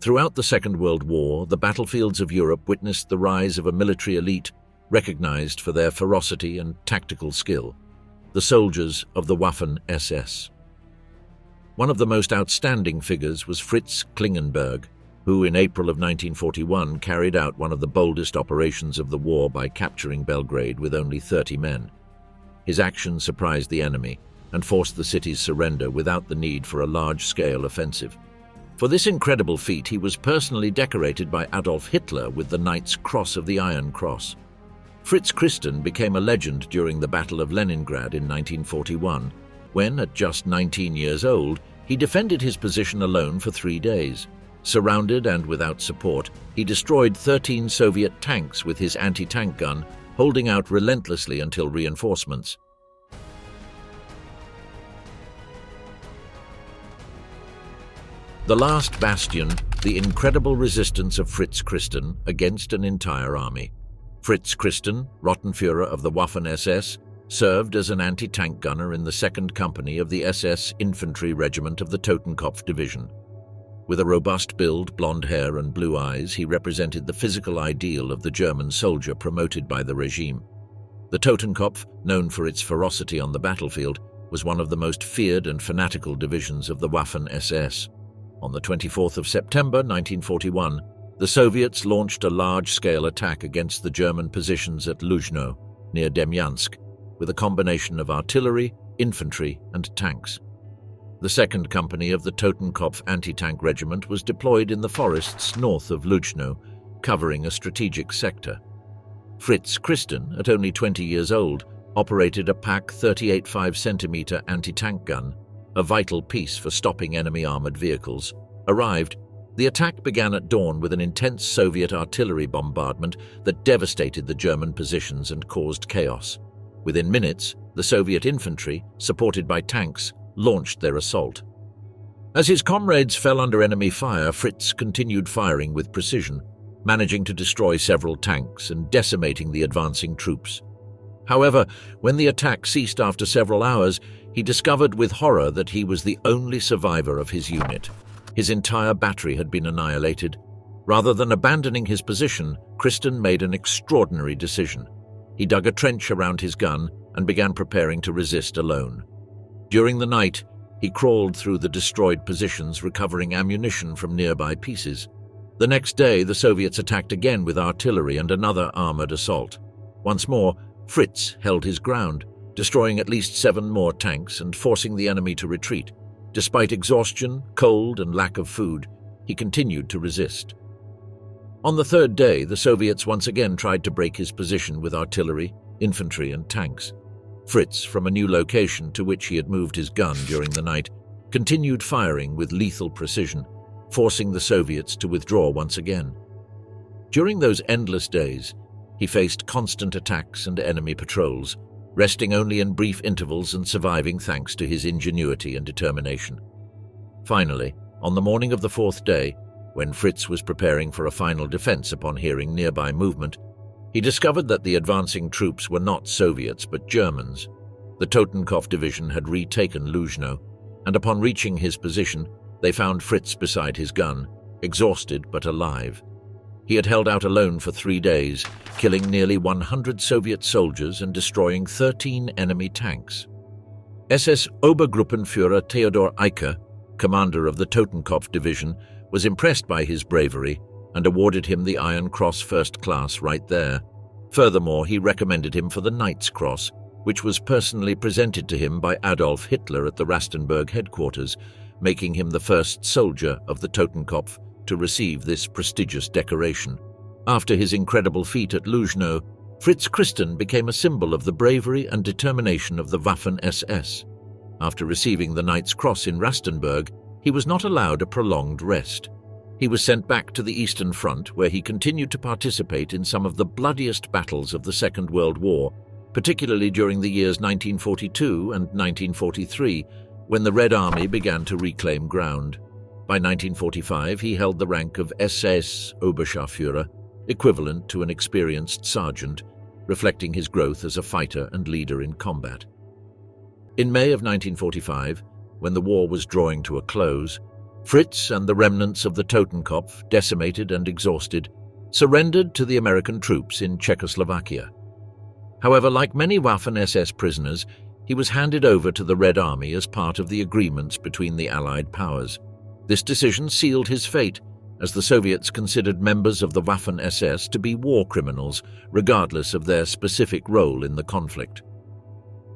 Throughout the Second World War, the battlefields of Europe witnessed the rise of a military elite recognized for their ferocity and tactical skill, the soldiers of the Waffen SS. One of the most outstanding figures was Fritz Klingenberg, who in April of 1941 carried out one of the boldest operations of the war by capturing Belgrade with only 30 men. His action surprised the enemy and forced the city's surrender without the need for a large-scale offensive. For this incredible feat, he was personally decorated by Adolf Hitler with the Knight's Cross of the Iron Cross. Fritz Christen became a legend during the Battle of Leningrad in 1941, when, at just 19 years old, he defended his position alone for 3 days. Surrounded and without support, he destroyed 13 Soviet tanks with his anti-tank gun, holding out relentlessly until reinforcements. The last bastion, the incredible resistance of Fritz Christen against an entire army. Fritz Christen, Rottenführer of the Waffen SS, served as an anti-tank gunner in the 2nd Company of the SS Infantry Regiment of the Totenkopf Division. With a robust build, blonde hair and blue eyes, he represented the physical ideal of the German soldier promoted by the regime. The Totenkopf, known for its ferocity on the battlefield, was one of the most feared and fanatical divisions of the Waffen SS. On the 24th of September 1941, the Soviets launched a large-scale attack against the German positions at Lujno, near Demyansk, with a combination of artillery, infantry, and tanks. The 2nd Company of the Totenkopf Anti-Tank Regiment was deployed in the forests north of Lujno, covering a strategic sector. Fritz Christen, at only 20 years old, operated a PaK 38.5 cm anti-tank gun, a vital piece for stopping enemy armored vehicles. Arrived, the attack began at dawn with an intense Soviet artillery bombardment that devastated the German positions and caused chaos. Within minutes, the Soviet infantry, supported by tanks, launched their assault. As his comrades fell under enemy fire, Fritz continued firing with precision, managing to destroy several tanks and decimating the advancing troops. However, when the attack ceased after several hours, he discovered with horror that he was the only survivor of his unit. His entire battery had been annihilated. Rather than abandoning his position, Christen made an extraordinary decision. He dug a trench around his gun and began preparing to resist alone. During the night, he crawled through the destroyed positions, recovering ammunition from nearby pieces. The next day, the Soviets attacked again with artillery and another armored assault. Once more, Fritz held his ground, destroying at least 7 more tanks and forcing the enemy to retreat. Despite exhaustion, cold, and lack of food, he continued to resist. On the 3rd day, the Soviets once again tried to break his position with artillery, infantry, and tanks. Fritz, from a new location to which he had moved his gun during the night, continued firing with lethal precision, forcing the Soviets to withdraw once again. During those endless days, he faced constant attacks and enemy patrols, resting only in brief intervals and surviving thanks to his ingenuity and determination. Finally, on the morning of the 4th day, when Fritz was preparing for a final defense upon hearing nearby movement, he discovered that the advancing troops were not Soviets but Germans. The Totenkopf division had retaken Lujno, and upon reaching his position, they found Fritz beside his gun, exhausted but alive. He had held out alone for 3 days, killing nearly 100 Soviet soldiers and destroying 13 enemy tanks. SS Obergruppenführer Theodor Wisch, commander of the Totenkopf division, was impressed by his bravery and awarded him the Iron Cross First Class right there. Furthermore, he recommended him for the Knight's Cross, which was personally presented to him by Adolf Hitler at the Rastenburg headquarters, making him the first soldier of the Totenkopf to receive this prestigious decoration. After his incredible feat at Lujno, Fritz Christen became a symbol of the bravery and determination of the Waffen SS. After receiving the Knight's Cross in Rastenburg, he was not allowed a prolonged rest. He was sent back to the Eastern Front, where he continued to participate in some of the bloodiest battles of the Second World War, particularly during the years 1942 and 1943, when the Red Army began to reclaim ground. By 1945, he held the rank of SS Oberscharführer, equivalent to an experienced sergeant, reflecting his growth as a fighter and leader in combat. In May of 1945, when the war was drawing to a close, Fritz and the remnants of the Totenkopf, decimated and exhausted, surrendered to the American troops in Czechoslovakia. However, like many Waffen SS prisoners, he was handed over to the Red Army as part of the agreements between the Allied powers. This decision sealed his fate, as the Soviets considered members of the Waffen SS to be war criminals, regardless of their specific role in the conflict.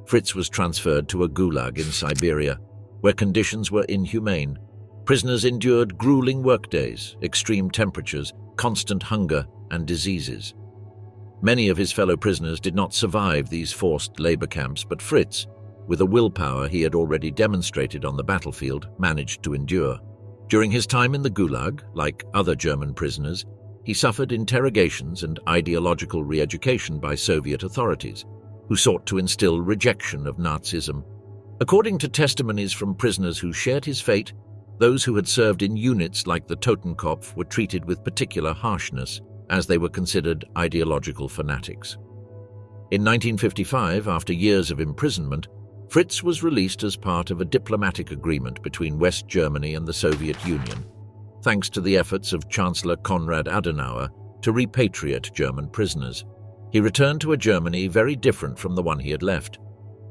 Fritz was transferred to a gulag in Siberia, where conditions were inhumane. Prisoners endured grueling workdays, extreme temperatures, constant hunger, and diseases. Many of his fellow prisoners did not survive these forced labor camps, but Fritz, with a willpower he had already demonstrated on the battlefield, managed to endure. During his time in the Gulag, like other German prisoners, he suffered interrogations and ideological re-education by Soviet authorities, who sought to instill rejection of Nazism. According to testimonies from prisoners who shared his fate, those who had served in units like the Totenkopf were treated with particular harshness, as they were considered ideological fanatics. In 1955, after years of imprisonment, Fritz was released as part of a diplomatic agreement between West Germany and the Soviet Union, thanks to the efforts of Chancellor Konrad Adenauer to repatriate German prisoners. He returned to a Germany very different from the one he had left.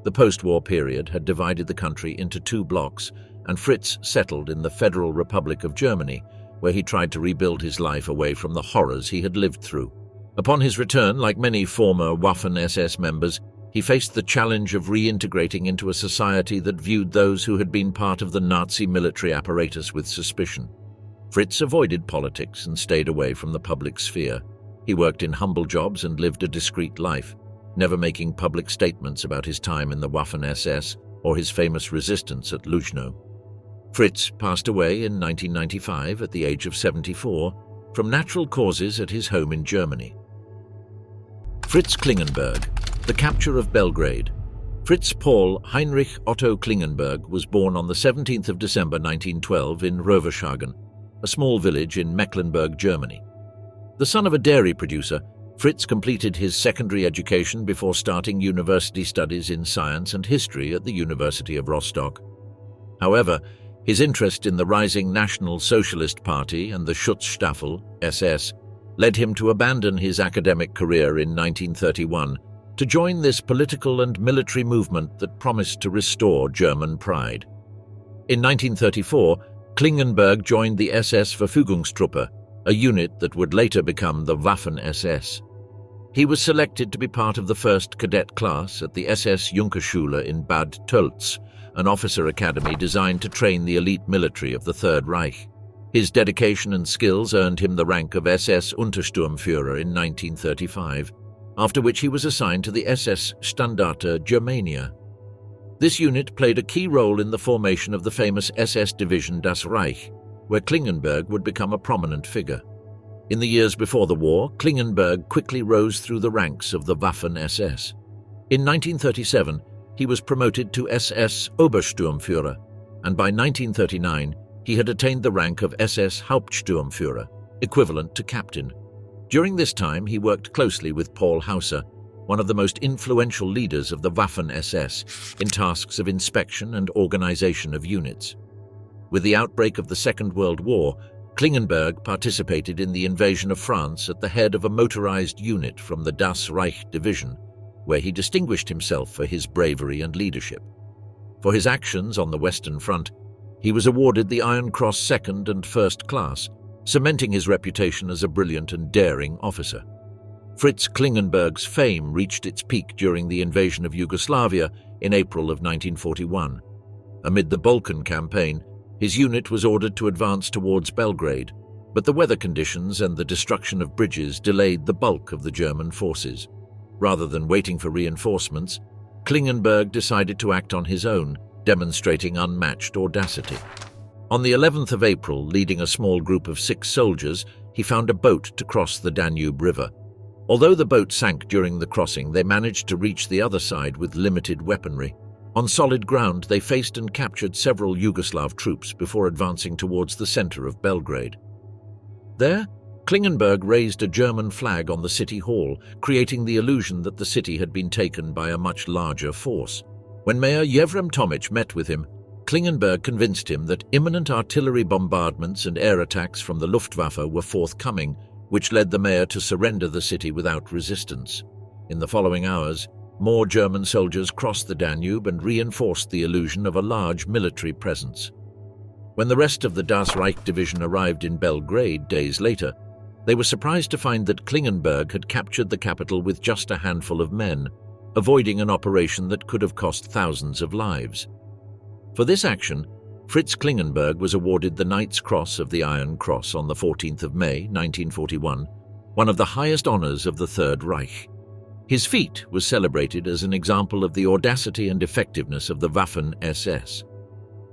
The post-war period had divided the country into two blocks, and Fritz settled in the Federal Republic of Germany, where he tried to rebuild his life away from the horrors he had lived through. Upon his return, like many former Waffen SS members, he faced the challenge of reintegrating into a society that viewed those who had been part of the Nazi military apparatus with suspicion. Fritz avoided politics and stayed away from the public sphere. He worked in humble jobs and lived a discreet life, never making public statements about his time in the Waffen SS or his famous resistance at Lujno. Fritz passed away in 1995 at the age of 74 from natural causes at his home in Germany. Fritz Klingenberg, the capture of Belgrade. Fritz Paul Heinrich Otto Klingenberg was born on the 17th of December 1912 in Rovershagen, a small village in Mecklenburg, Germany. The son of a dairy producer, Fritz completed his secondary education before starting university studies in science and history at the University of Rostock. However, his interest in the rising National Socialist Party and the Schutzstaffel, SS, led him to abandon his academic career in 1931 to join this political and military movement that promised to restore German pride. In 1934, Klingenberg joined the SS Verfügungstruppe, a unit that would later become the Waffen SS. He was selected to be part of the first cadet class at the SS Junkerschule in Bad Tölz, an officer academy designed to train the elite military of the Third Reich. His dedication and skills earned him the rank of SS Untersturmführer in 1935, after which he was assigned to the SS Standarte Germania. This unit played a key role in the formation of the famous SS division Das Reich, where Klingenberg would become a prominent figure. In the years before the war, Klingenberg quickly rose through the ranks of the Waffen SS. In 1937, he was promoted to SS Obersturmführer, and by 1939, he had attained the rank of SS Hauptsturmführer, equivalent to captain. During this time, he worked closely with Paul Hauser, one of the most influential leaders of the Waffen SS, in tasks of inspection and organization of units. With the outbreak of the Second World War, Klingenberg participated in the invasion of France at the head of a motorized unit from the Das Reich division, where he distinguished himself for his bravery and leadership. For his actions on the Western Front, he was awarded the Iron Cross Second and First Class, cementing his reputation as a brilliant and daring officer. Fritz Klingenberg's fame reached its peak during the invasion of Yugoslavia in April of 1941. Amid the Balkan campaign, his unit was ordered to advance towards Belgrade, but the weather conditions and the destruction of bridges delayed the bulk of the German forces. Rather than waiting for reinforcements, Klingenberg decided to act on his own, demonstrating unmatched audacity. On the 11th of April, leading a small group of 6 soldiers, he found a boat to cross the Danube River. Although the boat sank during the crossing, they managed to reach the other side with limited weaponry. On solid ground, they faced and captured several Yugoslav troops before advancing towards the center of Belgrade. There, Klingenberg raised a German flag on the city hall, creating the illusion that the city had been taken by a much larger force. When Mayor Yevrim Tomic met with him, Klingenberg convinced him that imminent artillery bombardments and air attacks from the Luftwaffe were forthcoming, which led the Meyer to surrender the city without resistance. In the following hours, more German soldiers crossed the Danube and reinforced the illusion of a large military presence. When the rest of the Das Reich division arrived in Belgrade days later, they were surprised to find that Klingenberg had captured the capital with just a handful of men, avoiding an operation that could have cost thousands of lives. For this action, Fritz Klingenberg was awarded the Knight's Cross of the Iron Cross on the 14th of May, 1941, one of the highest honors of the Third Reich. His feat was celebrated as an example of the audacity and effectiveness of the Waffen SS.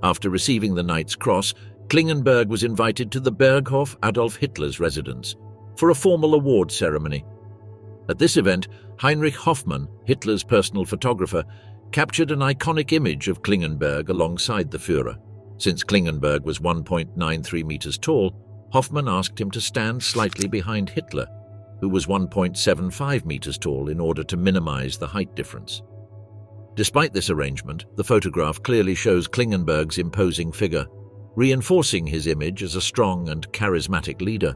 After receiving the Knight's Cross, Klingenberg was invited to the Berghof Adolf Hitler's residence for a formal award ceremony. At this event, Heinrich Hoffmann, Hitler's personal photographer, captured an iconic image of Klingenberg alongside the Führer. Since Klingenberg was 1.93 meters tall, Hoffmann asked him to stand slightly behind Hitler, who was 1.75 meters tall, in order to minimize the height difference. Despite this arrangement, the photograph clearly shows Klingenberg's imposing figure, reinforcing his image as a strong and charismatic leader.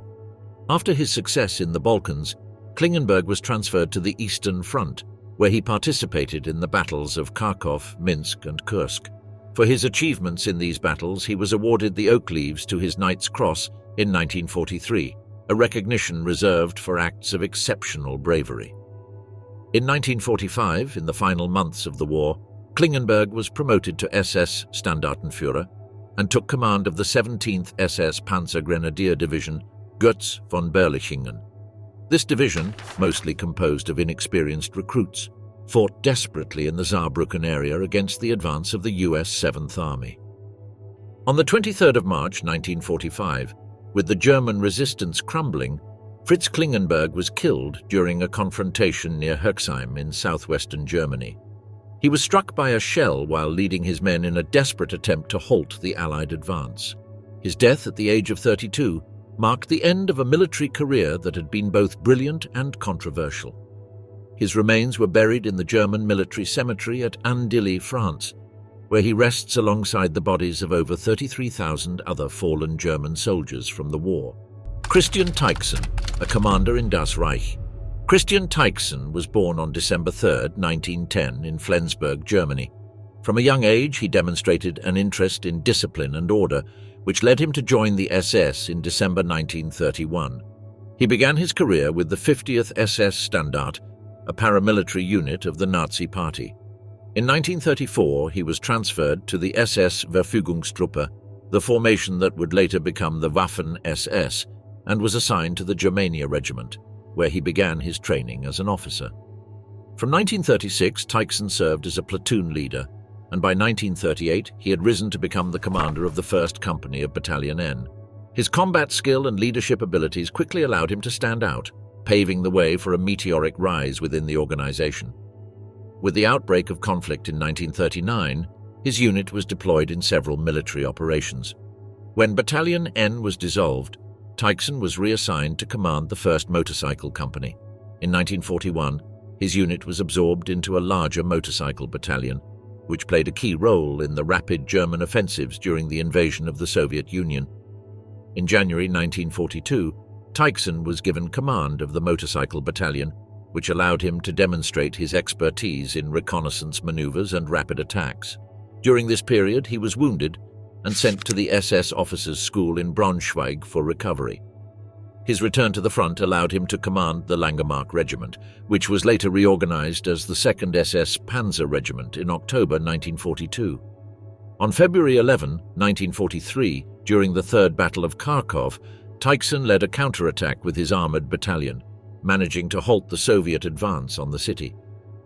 After his success in the Balkans, Klingenberg was transferred to the Eastern Front, where he participated in the battles of Kharkov, Minsk, and Kursk. For his achievements in these battles, he was awarded the Oak Leaves to his Knight's Cross in 1943, a recognition reserved for acts of exceptional bravery. In 1945, in the final months of the war, Klingenberg was promoted to SS Standartenführer and took command of the 17th SS Panzer Grenadier Division, Götz von Berlichingen. This division, mostly composed of inexperienced recruits, fought desperately in the Saarbrücken area against the advance of the US 7th Army. On the 23rd of March 1945, with the German resistance crumbling, Fritz Klingenberg was killed during a confrontation near Herxheim in southwestern Germany. He was struck by a shell while leading his men in a desperate attempt to halt the Allied advance. His death at the age of 32 marked the end of a military career that had been both brilliant and controversial. His remains were buried in the German military cemetery at Andilly, France, where he rests alongside the bodies of over 33,000 other fallen German soldiers from the war. Christian Tychsen, a commander in Das Reich. Christian Tychsen was born on December 3, 1910, in Flensburg, Germany. From a young age, he demonstrated an interest in discipline and order, which led him to join the SS in December 1931. He began his career with the 50th SS Standard, a paramilitary unit of the Nazi Party. In 1934, he was transferred to the SS Verfügungstruppe, the formation that would later become the Waffen SS, and was assigned to the Germania Regiment, where he began his training as an officer. From 1936, Tychsen served as a platoon leader, and by 1938 he had risen to become the commander of the 1st Company of Battalion N. His combat skill and leadership abilities quickly allowed him to stand out, paving the way for a meteoric rise within the organization. With the outbreak of conflict in 1939, his unit was deployed in several military operations. When Battalion N was dissolved, Tychsen was reassigned to command the 1st Motorcycle Company. In 1941, his unit was absorbed into a larger motorcycle battalion, which played a key role in the rapid German offensives during the invasion of the Soviet Union. In January 1942, Tychsen was given command of the motorcycle battalion, which allowed him to demonstrate his expertise in reconnaissance maneuvers and rapid attacks. During this period, he was wounded and sent to the SS Officers' School in Braunschweig for recovery. His return to the front allowed him to command the Langemark Regiment, which was later reorganized as the 2nd SS Panzer Regiment in October 1942. On February 11, 1943, during the Third Battle of Kharkov, Tychsen led a counterattack with his armored battalion, managing to halt the Soviet advance on the city.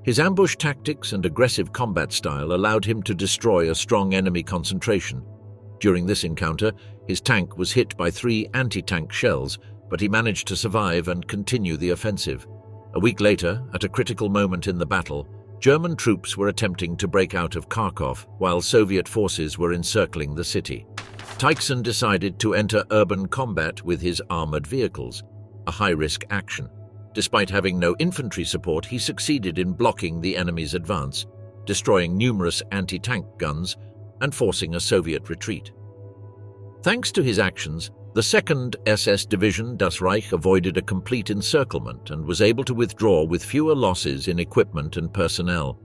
His ambush tactics and aggressive combat style allowed him to destroy a strong enemy concentration. During this encounter, his tank was hit by 3 anti-tank shells, but he managed to survive and continue the offensive. A week later, at a critical moment in the battle, German troops were attempting to break out of Kharkov while Soviet forces were encircling the city. Tychsen decided to enter urban combat with his armored vehicles, a high-risk action. Despite having no infantry support, he succeeded in blocking the enemy's advance, destroying numerous anti-tank guns and forcing a Soviet retreat. Thanks to his actions, the 2nd SS Division Das Reich avoided a complete encirclement and was able to withdraw with fewer losses in equipment and personnel.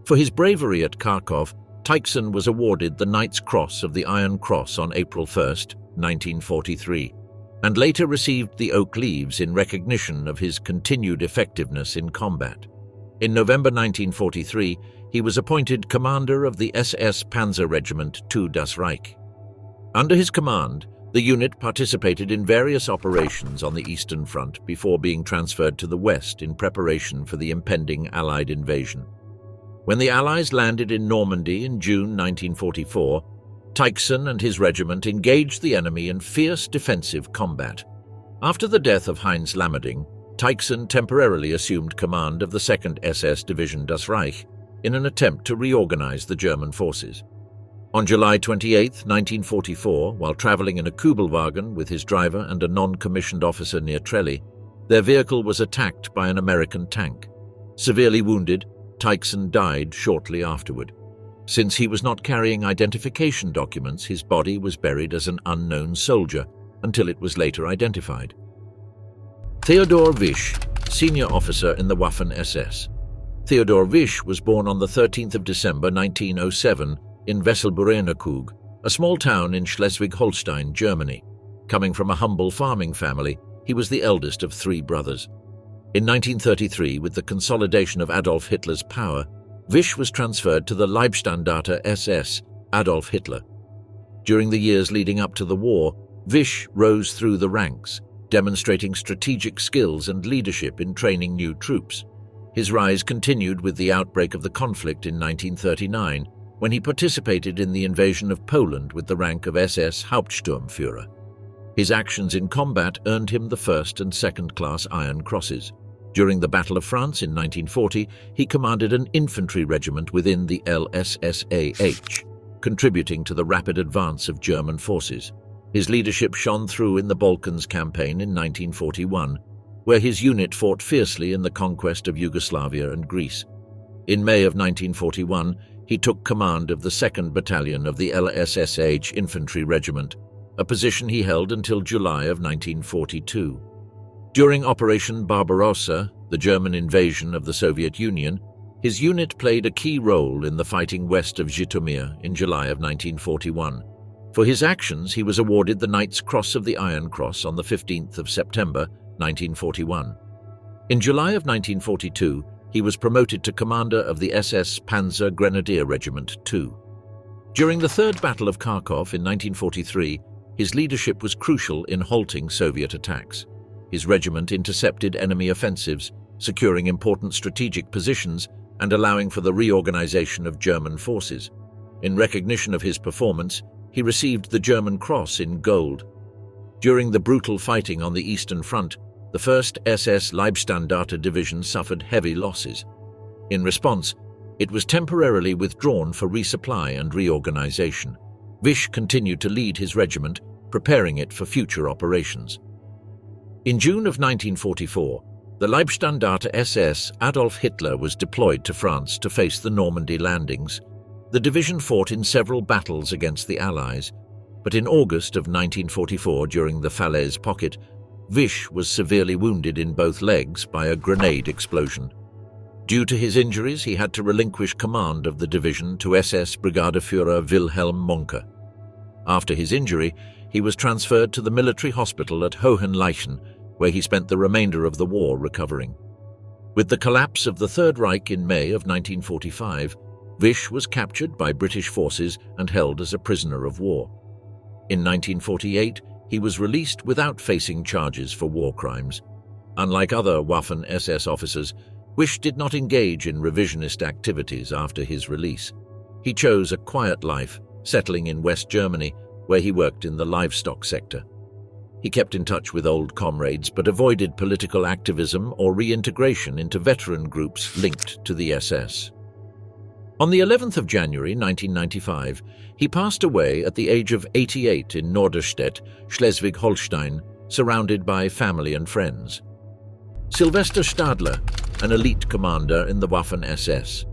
For his bravery at Kharkov, Tychsen was awarded the Knight's Cross of the Iron Cross on April 1, 1943, and later received the Oak Leaves in recognition of his continued effectiveness in combat. In November 1943, he was appointed commander of the SS Panzer Regiment II Das Reich. Under his command, the unit participated in various operations on the Eastern Front before being transferred to the West in preparation for the impending Allied invasion. When the Allies landed in Normandy in June 1944, Tychsen and his regiment engaged the enemy in fierce defensive combat. After the death of Heinz Lammerding, Tychsen temporarily assumed command of the 2nd SS Division Das Reich in an attempt to reorganize the German forces. On July 28, 1944, while traveling in a Kubelwagen with his driver and a non-commissioned officer near Trelli, their vehicle was attacked by an American tank. Severely wounded, Tychsen died shortly afterward. Since he was not carrying identification documents, his body was buried as an unknown soldier until it was later identified. Theodor Wisch, senior officer in the Waffen SS. Theodor Wisch was born on the 13th of December 1907 in Wesselburenekug, a small town in Schleswig-Holstein, Germany. Coming from a humble farming family, he was the eldest of 3 brothers. In 1933, with the consolidation of Adolf Hitler's power, Wisch was transferred to the Leibstandarte SS, Adolf Hitler. During the years leading up to the war, Wisch rose through the ranks, demonstrating strategic skills and leadership in training new troops. His rise continued with the outbreak of the conflict in 1939, when he participated in the invasion of Poland with the rank of SS Hauptsturmführer. His actions in combat earned him the 1st and 2nd class Iron Crosses. During the Battle of France in 1940, he commanded an infantry regiment within the LSSAH, contributing to the rapid advance of German forces. His leadership shone through in the Balkans campaign in 1941, where his unit fought fiercely in the conquest of Yugoslavia and Greece. In May of 1941, he took command of the 2nd Battalion of the LSSH Infantry Regiment, a position he held until July of 1942. During Operation Barbarossa, the German invasion of the Soviet Union, his unit played a key role in the fighting west of Zhytomyr in July of 1941. For his actions, he was awarded the Knight's Cross of the Iron Cross on the 15th of September, 1941. In July of 1942, he was promoted to commander of the SS Panzer Grenadier Regiment II. During the Third Battle of Kharkov in 1943, his leadership was crucial in halting Soviet attacks. His regiment intercepted enemy offensives, securing important strategic positions and allowing for the reorganization of German forces. In recognition of his performance, he received the German Cross in gold. During the brutal fighting on the Eastern Front, the 1st SS Leibstandarte Division suffered heavy losses. In response, it was temporarily withdrawn for resupply and reorganization. Wisch continued to lead his regiment, preparing it for future operations. In June of 1944, the Leibstandarte SS Adolf Hitler was deployed to France to face the Normandy landings. The division fought in several battles against the Allies, but in August of 1944, during the Falaise Pocket, Wisch was severely wounded in both legs by a grenade explosion. Due to his injuries, he had to relinquish command of the division to SS Brigadeführer Wilhelm Mohnke. After his injury, he was transferred to the military hospital at Hohenleichen, where he spent the remainder of the war recovering. With the collapse of the Third Reich in May of 1945, Wisch was captured by British forces and held as a prisoner of war. In 1948, he was released without facing charges for war crimes. Unlike other Waffen SS officers, Wisch did not engage in revisionist activities after his release. He chose a quiet life, settling in West Germany, where he worked in the livestock sector. He kept in touch with old comrades but avoided political activism or reintegration into veteran groups linked to the SS. On the 11th of January 1995, he passed away at the age of 88 in Norderstedt, Schleswig-Holstein, surrounded by family and friends. Sylvester Stadler, an elite commander in the Waffen SS.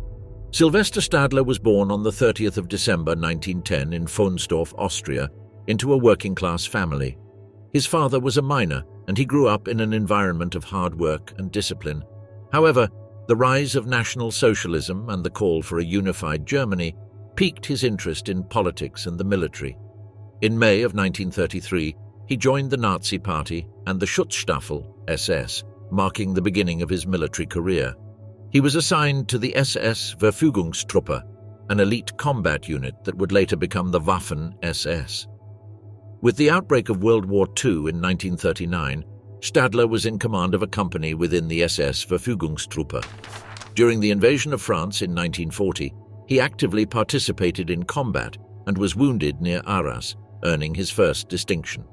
Sylvester Stadler was born on the 30th of December 1910 in Fonsdorf, Austria, into a working-class family. His father was a miner, and he grew up in an environment of hard work and discipline. However, the rise of National Socialism and the call for a unified Germany piqued his interest in politics and the military. In May of 1933, he joined the Nazi Party and the Schutzstaffel SS, marking the beginning of his military career. He was assigned to the SS Verfügungstruppe, an elite combat unit that would later become the Waffen SS. With the outbreak of World War II in 1939, Stadler was in command of a company within the SS Verfügungstruppe. During the invasion of France in 1940, he actively participated in combat and was wounded near Arras, earning his first distinction.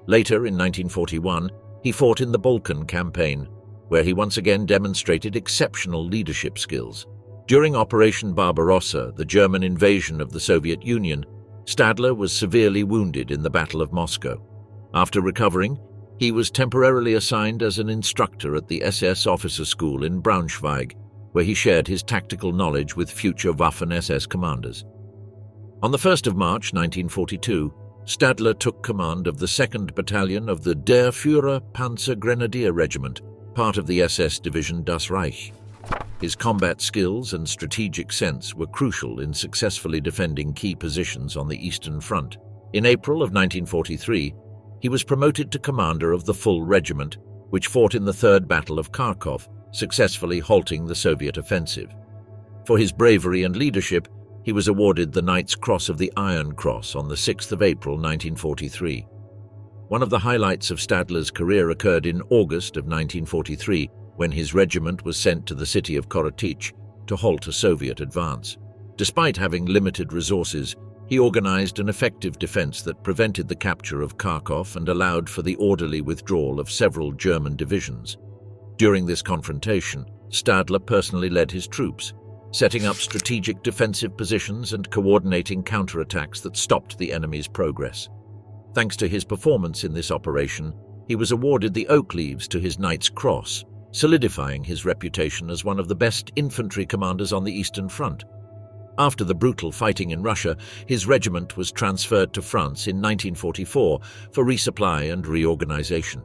Later, in 1941, he fought in the Balkan Campaign, where he once again demonstrated exceptional leadership skills. During Operation Barbarossa, the German invasion of the Soviet Union, Stadler was severely wounded in the Battle of Moscow. After recovering, he was temporarily assigned as an instructor at the SS Officer School in Braunschweig, where he shared his tactical knowledge with future Waffen SS commanders. On the 1st of March 1942, Stadler took command of the 2nd Battalion of the Der Führer Panzer Grenadier Regiment, part of the SS Division Das Reich. His combat skills and strategic sense were crucial in successfully defending key positions on the Eastern Front. In April of 1943, he was promoted to commander of the full regiment, which fought in the Third Battle of Kharkov, successfully halting the Soviet offensive. For his bravery and leadership, he was awarded the Knight's Cross of the Iron Cross on the 6th of April 1943. One of the highlights of Stadler's career occurred in August of 1943, when his regiment was sent to the city of Korotych to halt a Soviet advance. Despite having limited resources, he organized an effective defense that prevented the capture of Kharkov and allowed for the orderly withdrawal of several German divisions. During this confrontation, Stadler personally led his troops, setting up strategic defensive positions and coordinating counterattacks that stopped the enemy's progress. Thanks to his performance in this operation, he was awarded the Oak Leaves to his Knight's Cross, solidifying his reputation as one of the best infantry commanders on the Eastern Front. After the brutal fighting in Russia, his regiment was transferred to France in 1944 for resupply and reorganization.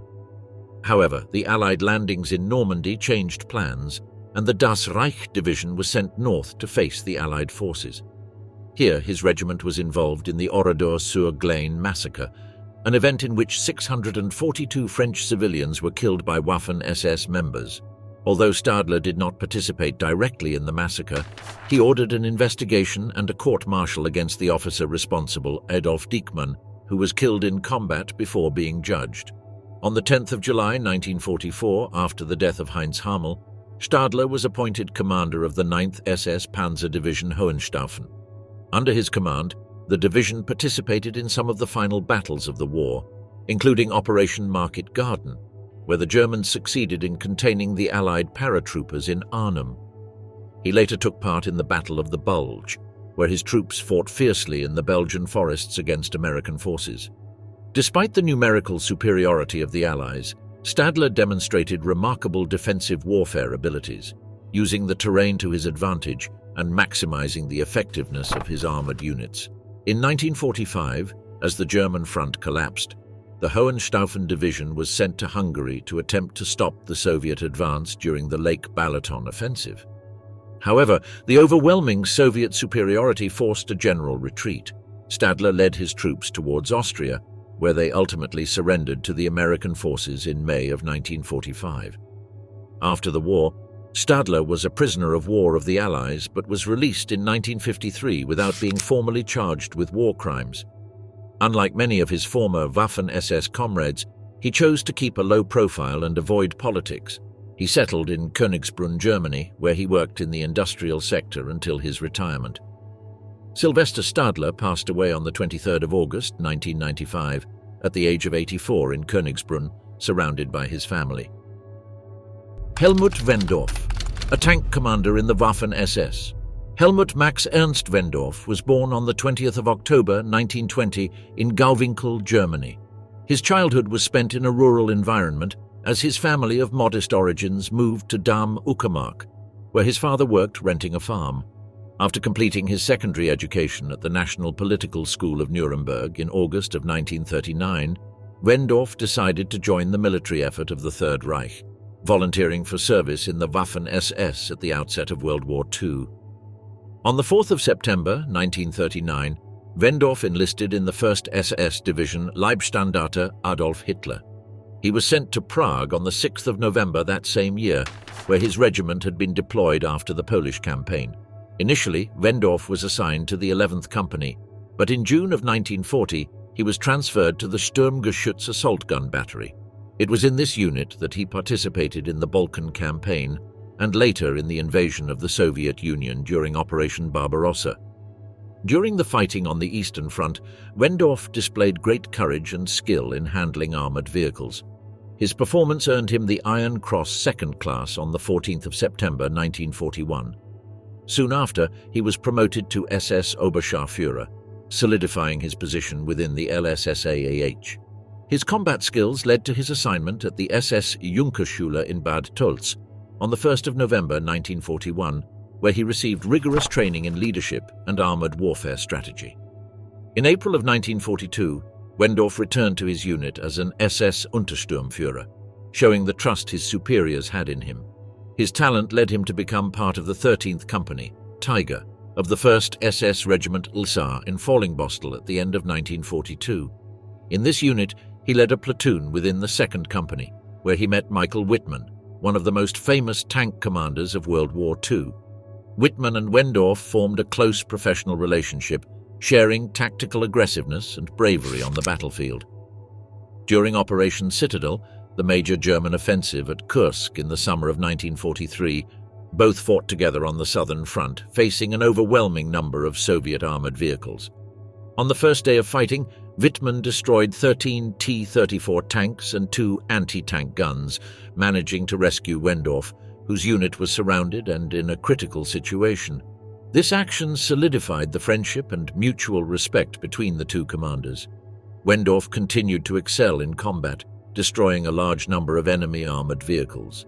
However, the Allied landings in Normandy changed plans, and the Das Reich division was sent north to face the Allied forces. Here, his regiment was involved in the Oradour-sur-Glane massacre, an event in which 642 French civilians were killed by Waffen SS members. Although Stadler did not participate directly in the massacre, he ordered an investigation and a court-martial against the officer responsible, Adolf Diekmann, who was killed in combat before being judged. On the 10th of July 1944, after the death of Heinz Hamel, Stadler was appointed commander of the 9th SS Panzer Division Hohenstaufen. Under his command, the division participated in some of the final battles of the war, including Operation Market Garden, where the Germans succeeded in containing the Allied paratroopers in Arnhem. He later took part in the Battle of the Bulge, where his troops fought fiercely in the Belgian forests against American forces. Despite the numerical superiority of the Allies, Stadler demonstrated remarkable defensive warfare abilities, using the terrain to his advantage and maximizing the effectiveness of his armored units. In 1945, as the German front collapsed, the Hohenstaufen division was sent to Hungary to attempt to stop the Soviet advance during the Lake Balaton offensive. However, the overwhelming Soviet superiority forced a general retreat. Stadler led his troops towards Austria, where they ultimately surrendered to the American forces in May of 1945. After the war, Stadler was a prisoner of war of the Allies but was released in 1953 without being formally charged with war crimes. Unlike many of his former Waffen SS comrades, he chose to keep a low profile and avoid politics. He settled in Königsbrunn, Germany, where he worked in the industrial sector until his retirement. Sylvester Stadler passed away on the 23rd of August, 1995, at the age of 84 in Königsbrunn, surrounded by his family. Helmut Wendorff, a tank commander in the Waffen SS. Helmut Max Ernst Wendorff was born on the 20th of October 1920 in Gauwinkel, Germany. His childhood was spent in a rural environment as his family of modest origins moved to Dam-Uckermark, where his father worked renting a farm. After completing his secondary education at the National Political School of Nuremberg in August of 1939, Wendorff decided to join the military effort of the Third Reich, volunteering for service in the Waffen SS at the outset of World War II. On the 4th of September 1939, Wendorff enlisted in the 1st SS Division Leibstandarte Adolf Hitler. He was sent to Prague on the 6th of November that same year, where his regiment had been deployed after the Polish campaign. Initially, Wendorff was assigned to the 11th Company, but in June of 1940, he was transferred to the Sturmgeschütz assault gun battery. It was in this unit that he participated in the Balkan campaign and later in the invasion of the Soviet Union during Operation Barbarossa. During the fighting on the Eastern Front, Wendorff displayed great courage and skill in handling armored vehicles. His performance earned him the Iron Cross Second Class on the 14th of September 1941. Soon after, he was promoted to SS Oberscharführer, solidifying his position within the LSSAAH. His combat skills led to his assignment at the SS Junkerschule in Bad Tölz on the 1st of November 1941, where he received rigorous training in leadership and armored warfare strategy. In April of 1942, Wendorff returned to his unit as an SS Untersturmführer, showing the trust his superiors had in him. His talent led him to become part of the 13th Company, Tiger, of the 1st SS Regiment Lsa in Fallingbostel at the end of 1942. In this unit, he led a platoon within the 2nd Company, where he met Michael Wittmann, one of the most famous tank commanders of World War II. Wittmann and Wendorff formed a close professional relationship, sharing tactical aggressiveness and bravery on the battlefield. During Operation Citadel, the major German offensive at Kursk in the summer of 1943, both fought together on the southern front, facing an overwhelming number of Soviet armored vehicles. On the first day of fighting, Wittmann destroyed 13 T-34 tanks and 2 anti-tank guns, managing to rescue Wendorff, whose unit was surrounded and in a critical situation. This action solidified the friendship and mutual respect between the two commanders. Wendorff continued to excel in combat, destroying a large number of enemy armored vehicles.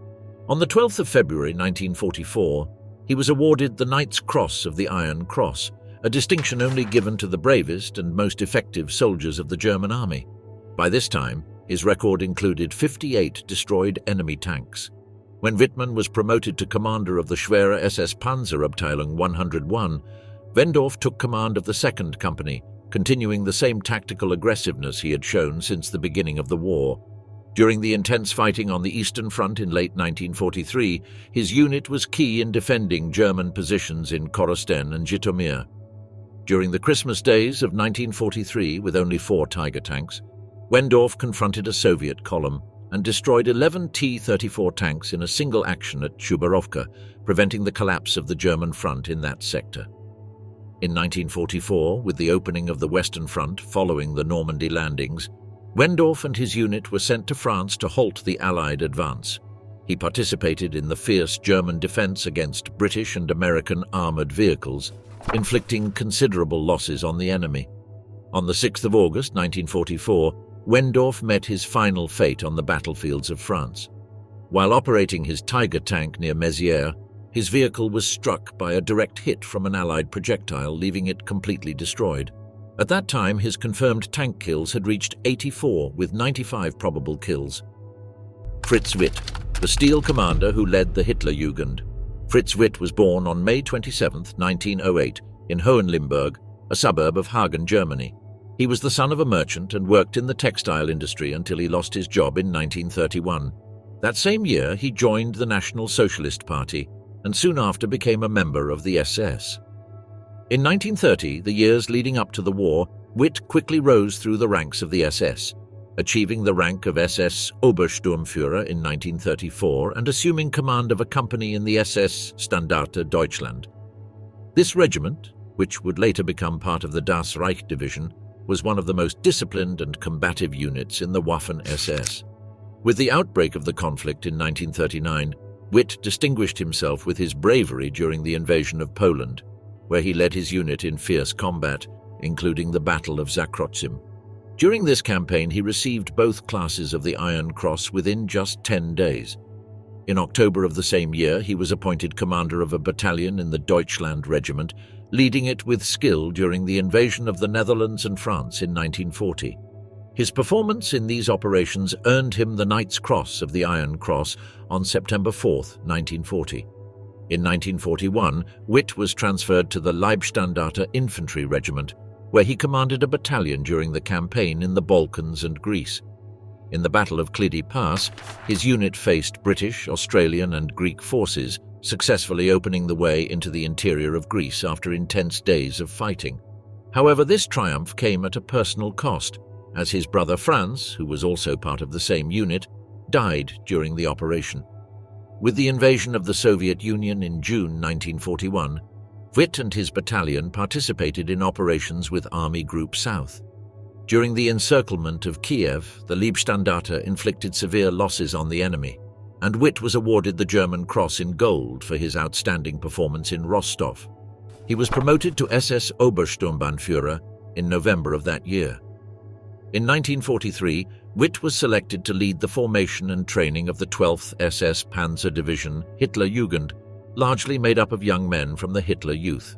On the 12th of February 1944, he was awarded the Knight's Cross of the Iron Cross, a distinction only given to the bravest and most effective soldiers of the German army. By this time, his record included 58 destroyed enemy tanks. When Wittmann was promoted to commander of the Schwere SS Panzerabteilung 101, Wendorff took command of the 2nd Company, continuing the same tactical aggressiveness he had shown since the beginning of the war. During the intense fighting on the Eastern Front in late 1943, his unit was key in defending German positions in Korosten and Zhytomyr. During the Christmas days of 1943, with only 4 Tiger tanks, Wendorff confronted a Soviet column and destroyed 11 T-34 tanks in a single action at Chubarovka, preventing the collapse of the German front in that sector. In 1944, with the opening of the Western Front following the Normandy landings, Wendorff and his unit were sent to France to halt the Allied advance. He participated in the fierce German defense against British and American armored vehicles, inflicting considerable losses on the enemy. On the 6th of August 1944, Wendorff met his final fate on the battlefields of France. While operating his Tiger tank near Mézières, his vehicle was struck by a direct hit from an Allied projectile, leaving it completely destroyed. At that time, his confirmed tank kills had reached 84, with 95 probable kills. Fritz Witt, the Steel commander who led the Hitlerjugend. Fritz Witt was born on May 27, 1908, in Hohenlimburg, a suburb of Hagen, Germany. He was the son of a merchant and worked in the textile industry until he lost his job in 1931. That same year, he joined the National Socialist Party and soon after became a member of the SS. In 1930, the years leading up to the war, Witt quickly rose through the ranks of the SS, achieving the rank of SS Obersturmführer in 1934 and assuming command of a company in the SS Standarte Deutschland. This regiment, which would later become part of the Das Reich division, was one of the most disciplined and combative units in the Waffen SS. With the outbreak of the conflict in 1939, Witt distinguished himself with his bravery during the invasion of Poland, where he led his unit in fierce combat, including the Battle of Zakroczym. During this campaign, he received both classes of the Iron Cross within just 10 days. In October of the same year, he was appointed commander of a battalion in the Deutschland Regiment, leading it with skill during the invasion of the Netherlands and France in 1940. His performance in these operations earned him the Knight's Cross of the Iron Cross on September 4, 1940. In 1941, Witt was transferred to the Leibstandarte Infantry Regiment, where he commanded a battalion during the campaign in the Balkans and Greece. In the Battle of Clyde Pass, his unit faced British, Australian and Greek forces, successfully opening the way into the interior of Greece after intense days of fighting. However, this triumph came at a personal cost, as his brother Franz, who was also part of the same unit, died during the operation. With the invasion of the Soviet Union in June 1941, Witt and his battalion participated in operations with Army Group South. During the encirclement of Kiev, the Leibstandarte inflicted severe losses on the enemy, and Witt was awarded the German Cross in Gold for his outstanding performance in Rostov. He was promoted to SS Obersturmbannführer in November of that year. In 1943, Witt was selected to lead the formation and training of the 12th SS Panzer Division Hitlerjugend, largely made up of young men from the Hitler Youth.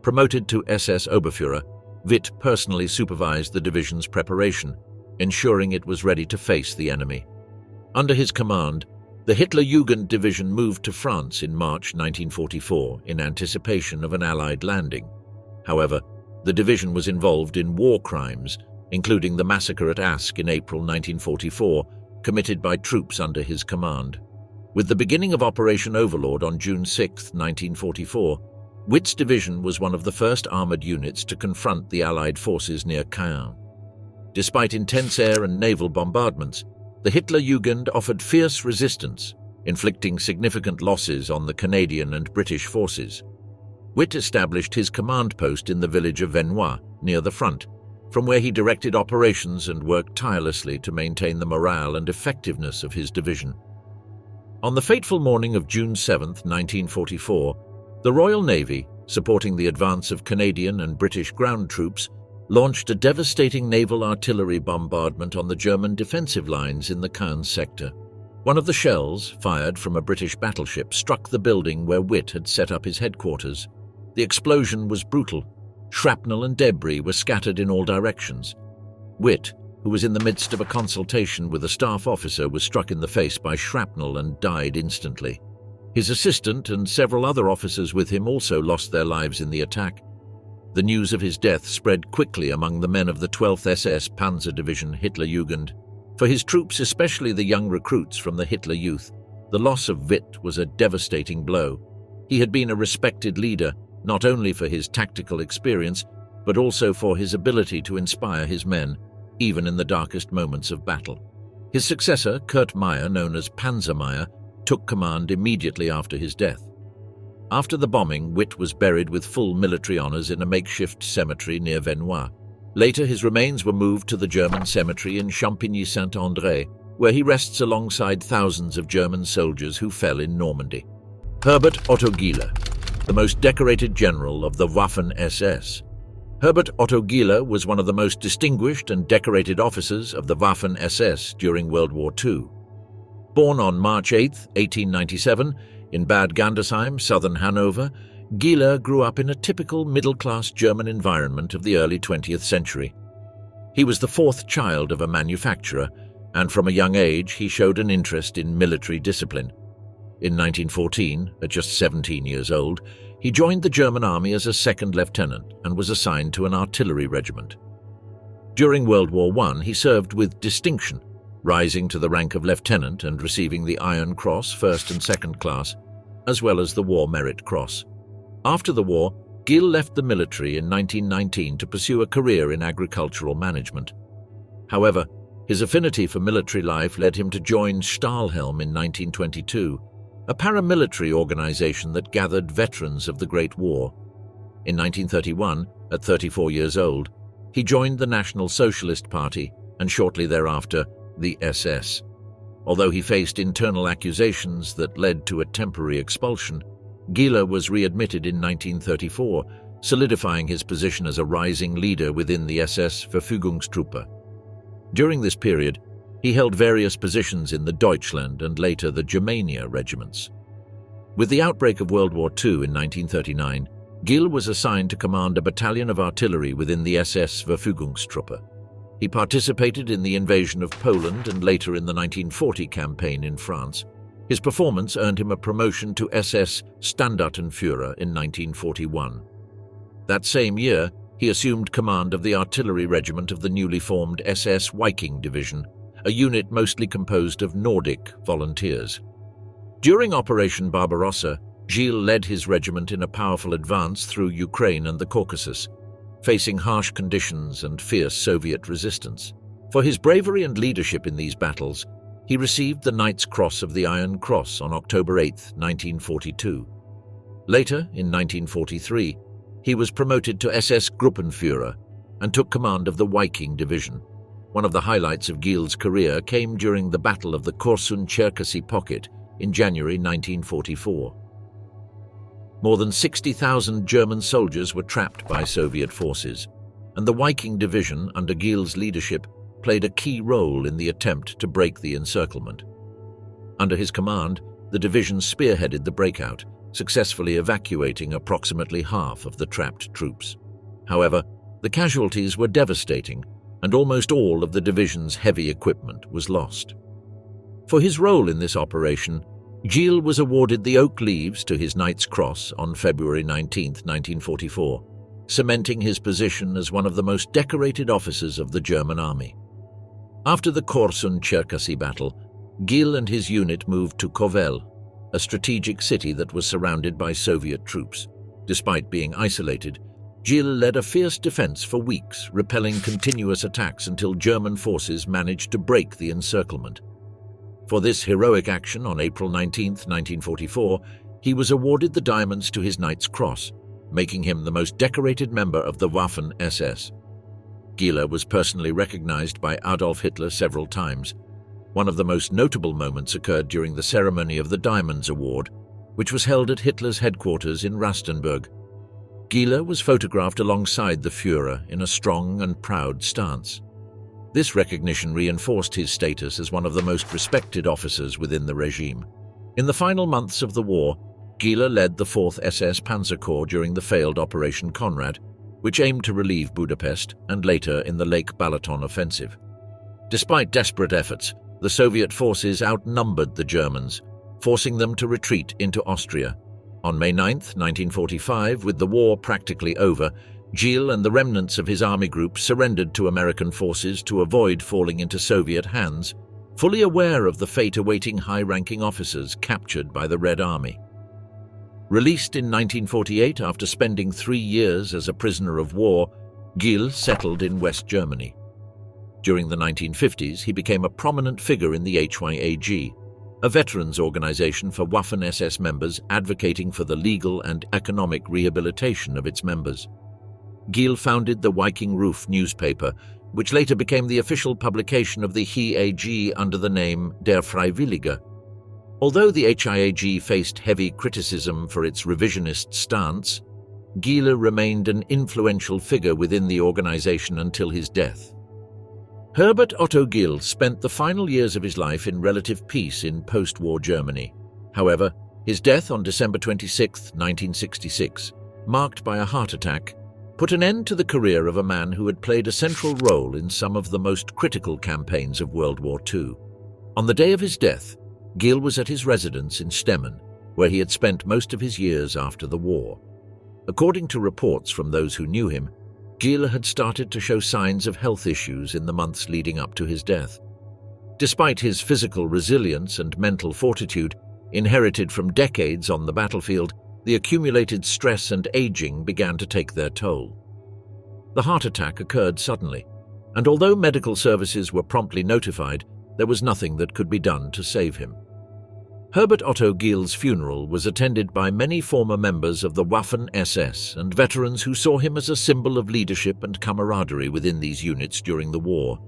Promoted to SS Oberführer, Witt personally supervised the division's preparation, ensuring it was ready to face the enemy. Under his command, the Hitlerjugend division moved to France in March 1944 in anticipation of an Allied landing. However, the division was involved in war crimes, including the massacre at Ask in April 1944, committed by troops under his command. With the beginning of Operation Overlord on June 6, 1944, Witt's division was one of the first armoured units to confront the Allied forces near Caen. Despite intense air and naval bombardments, the Hitlerjugend offered fierce resistance, inflicting significant losses on the Canadian and British forces. Witt established his command post in the village of Venoix, near the front, from where he directed operations and worked tirelessly to maintain the morale and effectiveness of his division. On the fateful morning of June 7, 1944, the Royal Navy, supporting the advance of Canadian and British ground troops, launched a devastating naval artillery bombardment on the German defensive lines in the Caen sector. One of the shells, fired from a British battleship, struck the building where Witt had set up his headquarters. The explosion was brutal. Shrapnel and debris were scattered in all directions. Witt, who was in the midst of a consultation with a staff officer, was struck in the face by shrapnel and died instantly. His assistant and several other officers with him also lost their lives in the attack. The news of his death spread quickly among the men of the 12th SS Panzer Division Hitlerjugend. For his troops, especially the young recruits from the Hitler Youth, the loss of Witt was a devastating blow. He had been a respected leader, not only for his tactical experience, but also for his ability to inspire his men, even in the darkest moments of battle. His successor, Kurt Meyer, known as Panzer Meyer, took command immediately after his death. After the bombing, Witt was buried with full military honours in a makeshift cemetery near Venoix. Later, his remains were moved to the German cemetery in Champigny-Saint-André, where he rests alongside thousands of German soldiers who fell in Normandy. Herbert Otto Gille, the most decorated general of the Waffen SS. Herbert Otto Gille was one of the most distinguished and decorated officers of the Waffen SS during World War II. Born on March 8, 1897, in Bad Gandersheim, southern Hanover, Gille grew up in a typical middle-class German environment of the early 20th century. He was the fourth child of a manufacturer, and from a young age he showed an interest in military discipline. In 1914, at just 17 years old, he joined the German army as a second lieutenant and was assigned to an artillery regiment. During World War I, he served with distinction, rising to the rank of lieutenant and receiving the Iron Cross first and second class, as well as the War Merit Cross. After the war, Gille left the military in 1919 to pursue a career in agricultural management. However, his affinity for military life led him to join Stahlhelm in 1922, a paramilitary organization that gathered veterans of the Great War. In 1931, at 34 years old, he joined the National Socialist Party and shortly thereafter the SS. Although he faced internal accusations that led to a temporary expulsion, Gille was readmitted in 1934, solidifying his position as a rising leader within the SS Verfügungstruppe. During this period, He held various positions in the Deutschland and later the Germania regiments. With the outbreak of World War II in 1939, Gille was assigned to command a battalion of artillery within the SS Verfügungstruppe. He participated in the invasion of Poland and later in the 1940 campaign in France. His performance earned him a promotion to SS Standartenführer in 1941. That same year, he assumed command of the artillery regiment of the newly formed SS Viking Division, a unit mostly composed of Nordic volunteers. During Operation Barbarossa, Gille led his regiment in a powerful advance through Ukraine and the Caucasus, facing harsh conditions and fierce Soviet resistance. For his bravery and leadership in these battles, he received the Knight's Cross of the Iron Cross on October 8, 1942. Later, in 1943, he was promoted to SS Gruppenführer and took command of the Viking Division. One of the highlights of Gille's career came during the Battle of the Korsun-Cherkasy Pocket in January 1944. More than 60,000 German soldiers were trapped by Soviet forces, and the Viking Division, under Gille's leadership, played a key role in the attempt to break the encirclement. Under his command, the division spearheaded the breakout, successfully evacuating approximately half of the trapped troops. However, the casualties were devastating, and almost all of the division's heavy equipment was lost. For his role in this operation, Gille was awarded the Oak Leaves to his Knight's Cross on February 19, 1944, cementing his position as one of the most decorated officers of the German army. After the Korsun-Cherkasy battle, Gille and his unit moved to Kovel, a strategic city that was surrounded by Soviet troops. Despite being isolated, Gille led a fierce defense for weeks, repelling continuous attacks until German forces managed to break the encirclement. For this heroic action on April 19, 1944, he was awarded the diamonds to his Knight's Cross, making him the most decorated member of the Waffen SS. Gille was personally recognized by Adolf Hitler several times. One of the most notable moments occurred during the ceremony of the Diamonds Award, which was held at Hitler's headquarters in Rastenburg. Gille was photographed alongside the Führer in a strong and proud stance. This recognition reinforced his status as one of the most respected officers within the regime. In the final months of the war, Gille led the 4th SS Panzer Corps during the failed Operation Conrad, which aimed to relieve Budapest, and later in the Lake Balaton offensive. Despite desperate efforts, the Soviet forces outnumbered the Germans, forcing them to retreat into Austria. On May 9, 1945, with the war practically over, Gille and the remnants of his army group surrendered to American forces to avoid falling into Soviet hands, fully aware of the fate awaiting high-ranking officers captured by the Red Army. Released in 1948 after spending 3 years as a prisoner of war, Gille settled in West Germany. During the 1950s, he became a prominent figure in the HYAG, a veterans organization for Waffen SS members advocating for the legal and economic rehabilitation of its members. Gille founded the Viking Roof newspaper, which later became the official publication of the HIAG under the name Der Freiwillige. Although the HIAG faced heavy criticism for its revisionist stance, Gille remained an influential figure within the organization until his death. Herbert Otto Gille spent the final years of his life in relative peace in post-war Germany. However, his death on December 26, 1966, marked by a heart attack, put an end to the career of a man who had played a central role in some of the most critical campaigns of World War II. On the day of his death, Gille was at his residence in Stemmen, where he had spent most of his years after the war. According to reports from those who knew him, Gille had started to show signs of health issues in the months leading up to his death. Despite his physical resilience and mental fortitude, inherited from decades on the battlefield, the accumulated stress and aging began to take their toll. The heart attack occurred suddenly, and although medical services were promptly notified, there was nothing that could be done to save him. Herbert Otto Gille's funeral was attended by many former members of the Waffen SS and veterans who saw him as a symbol of leadership and camaraderie within these units during the war.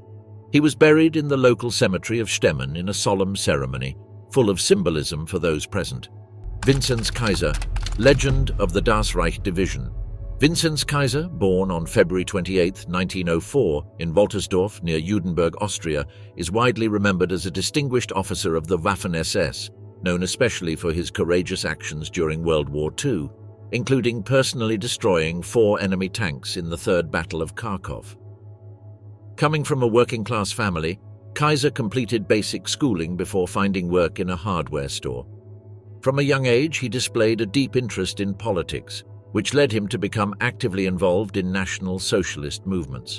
He was buried in the local cemetery of Stemmen in a solemn ceremony, full of symbolism for those present. Vinzenz Kaiser, legend of the Das Reich Division. Vinzenz Kaiser, born on February 28, 1904, in Woltersdorf near Judenburg, Austria, is widely remembered as a distinguished officer of the Waffen SS, known especially for his courageous actions during World War II, including personally destroying 4 enemy tanks in the Third Battle of Kharkov. Coming from a working-class family, Kaiser completed basic schooling before finding work in a hardware store. From a young age, he displayed a deep interest in politics, which led him to become actively involved in National Socialist movements.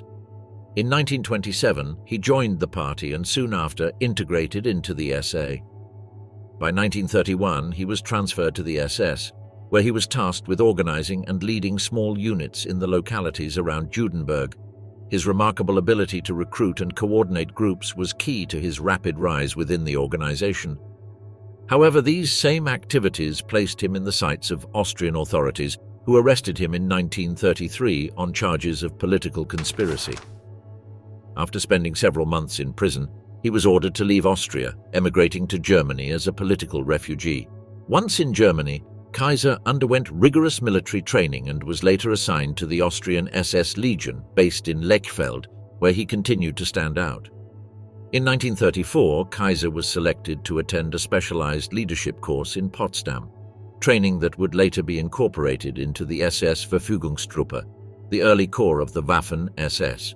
In 1927, he joined the party and soon after integrated into the SA. By 1931, he was transferred to the SS, where he was tasked with organizing and leading small units in the localities around Judenburg. His remarkable ability to recruit and coordinate groups was key to his rapid rise within the organization. However, these same activities placed him in the sights of Austrian authorities, who arrested him in 1933 on charges of political conspiracy. After spending several months in prison, he was ordered to leave Austria, emigrating to Germany as a political refugee. Once in Germany, Kaiser underwent rigorous military training and was later assigned to the Austrian SS Legion, based in Lechfeld, where he continued to stand out. In 1934, Kaiser was selected to attend a specialized leadership course in Potsdam, training that would later be incorporated into the SS Verfügungstruppe, the early corps of the Waffen SS.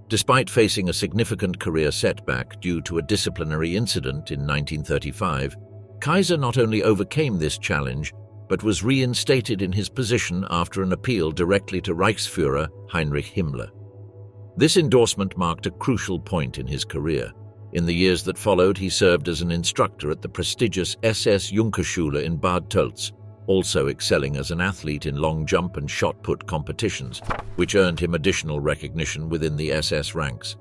Despite facing a significant career setback due to a disciplinary incident in 1935, Kaiser not only overcame this challenge, but was reinstated in his position after an appeal directly to Reichsführer Heinrich Himmler. This endorsement marked a crucial point in his career. In the years that followed, he served as an instructor at the prestigious SS Junkerschule in Bad Tölz, also excelling as an athlete in long jump and shot put competitions, which earned him additional recognition within the SS ranks.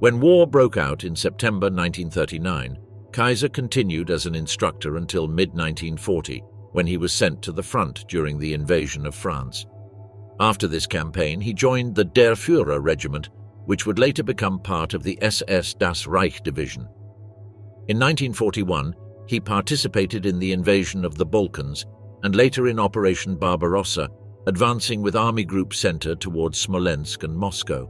When war broke out in September 1939, Kaiser continued as an instructor until mid-1940, when he was sent to the front during the invasion of France. After this campaign, he joined the Der Führer Regiment, which would later become part of the SS Das Reich Division. In 1941, he participated in the invasion of the Balkans and later in Operation Barbarossa, advancing with Army Group Center towards Smolensk and Moscow.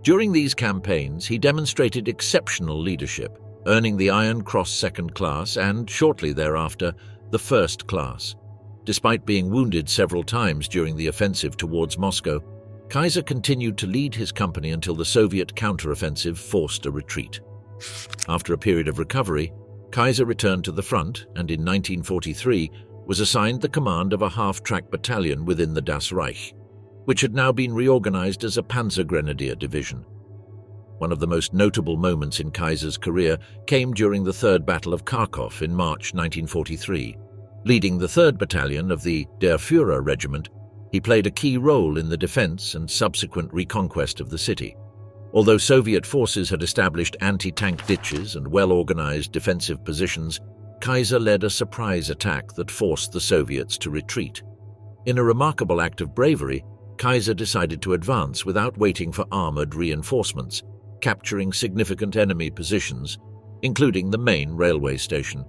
During these campaigns, he demonstrated exceptional leadership, earning the Iron Cross Second Class and, shortly thereafter, the First Class. Despite being wounded several times during the offensive towards Moscow, Kaiser continued to lead his company until the Soviet counteroffensive forced a retreat. After a period of recovery, Kaiser returned to the front and in 1943 was assigned the command of a half-track battalion within the Das Reich, which had now been reorganized as a Panzergrenadier division. One of the most notable moments in Kaiser's career came during the Third Battle of Kharkov in March 1943. Leading the 3rd Battalion of the Der Führer Regiment, he played a key role in the defense and subsequent reconquest of the city. Although Soviet forces had established anti-tank ditches and well-organized defensive positions, Kaiser led a surprise attack that forced the Soviets to retreat. In a remarkable act of bravery, Kaiser decided to advance without waiting for armored reinforcements, capturing significant enemy positions, including the main railway station.